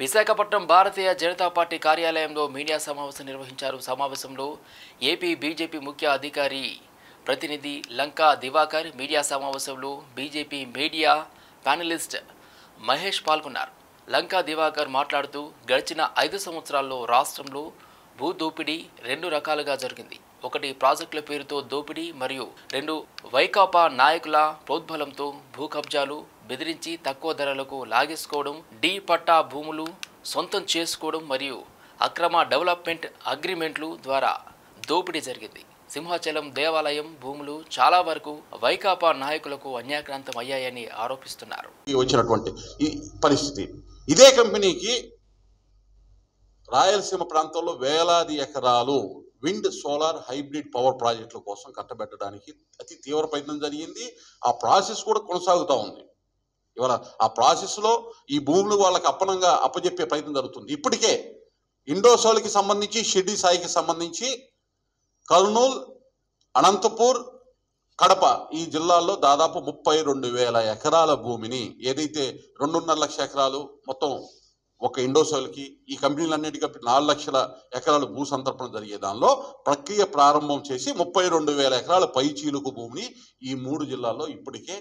Visakhapatnam Bharatiya Janata party కార్యాలయంలో media సమావేశం నిర్వహించారు. సమావేశంలో ఏపీ బీజేపీ ముఖ్య అధికారి ప్రతినిధి లంకా దివాకర్, మీడియా సమావేశంలో బీజేపీ మీడియా ప్యానలిస్ట్ మహేష్ పాల్గొన్నారు. లంకా దివాకర్ మాట్లాడుతూ గడిచిన 5 సంవత్సరాల్లో రాష్ట్రంలో భూ దోపిడీ 2 రకాలుగా జరిగింది. ఒకటి ప్రాజెక్టుల పేరుతో దోపిడీ, మరియు 2 వైకాపా నాయకుల ప్రోద్బలంతో భూ కబ్జాలు, బెదిరించి తక్కువ ధరలకు లాగేసుకోవడం, డి పట్టా భూములు సొంతం చేసుకోవడం మరియు అక్రమ డెవలప్మెంట్ అగ్రిమెంట్లు ద్వారా దోపిడీ జరిగింది. సింహాచలం దేవాలయం భూములు చాలా వరకు వైకాపా నాయకులకు అన్యాక్రాంతం అయ్యాయని ఆరోపిస్తున్నారు. వచ్చినటువంటి ఈ పరిస్థితి ఇదే కంపెనీకి రాయలసీమ ప్రాంతంలో వేలాది ఎకరాలు విండ్, సోలార్, హైబ్రిడ్ పవర్ ప్రాజెక్టుల కోసం కట్టబెట్టడానికి అతి తీవ్ర ప్రయత్నం జరిగింది. ఆ ప్రాసెస్ కూడా కొనసాగుతూ ఉంది. ఇవాళ ఆ ప్రాసెస్లో ఈ భూములు వాళ్ళకి అప్పజెప్పే ప్రయత్నం జరుగుతుంది. ఇప్పటికే ఇండోసోల్కి సంబంధించి, షిర్డీ సాయికి సంబంధించి కర్నూలు, అనంతపూర్, కడప ఈ జిల్లాల్లో దాదాపు 32,000 ఎకరాల భూమిని, ఏదైతే 2.5 లక్షల ఎకరాలు మొత్తం ఒక ఇండోసోల్కి, ఈ కంపెనీలన్నిటికీ 4 లక్షల ఎకరాలు భూ సంతర్పణ జరిగే దానిలో ప్రక్రియ ప్రారంభం చేసి 32,000 ఎకరాల పైచీలుకు భూమిని ఈ 3 జిల్లాల్లో ఇప్పటికే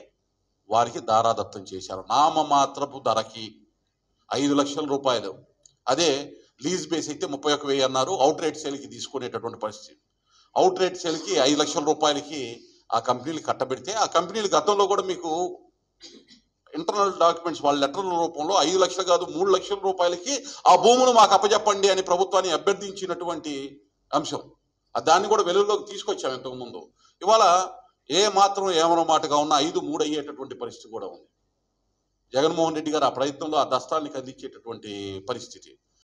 వారికి దారాదత్తం చేశారు. నామమాత్రపు ధరకి 5 లక్షల రూపాయలు. అదే లీజ్ బేస్ అయితే 31,000 అన్నారు. అవుట్ రేట్ సేల్కి తీసుకునేటటువంటి పరిస్థితి. అవుట్ రేట్ సేల్కి 5 లక్షల రూపాయలకి ఆ కంపెనీలు కట్టబెడితే, ఆ కంపెనీలు గతంలో కూడా మీకు ఇంటర్నల్ డాక్యుమెంట్స్ వాళ్ళ లెటర్ల రూపంలో 5 లక్షలు కాదు 3 లక్షల రూపాయలకి ఆ భూములు మాకు అప్పచెప్పండి అని ప్రభుత్వాన్ని అభ్యర్థించినటువంటి అంశం. దాన్ని కూడా వెలుగులోకి తీసుకొచ్చాము ఇంతకుముందు. ఇవాళ ఏ మాత్రం ఏమనో మాటగా ఉన్న 5-3 అయ్యేటటువంటి పరిస్థితి కూడా ఉంది. జగన్మోహన్ రెడ్డి గారు ఆ ప్రయత్నంలో ఆ దస్తాన్ని అందించేటటువంటి పరిస్థితి.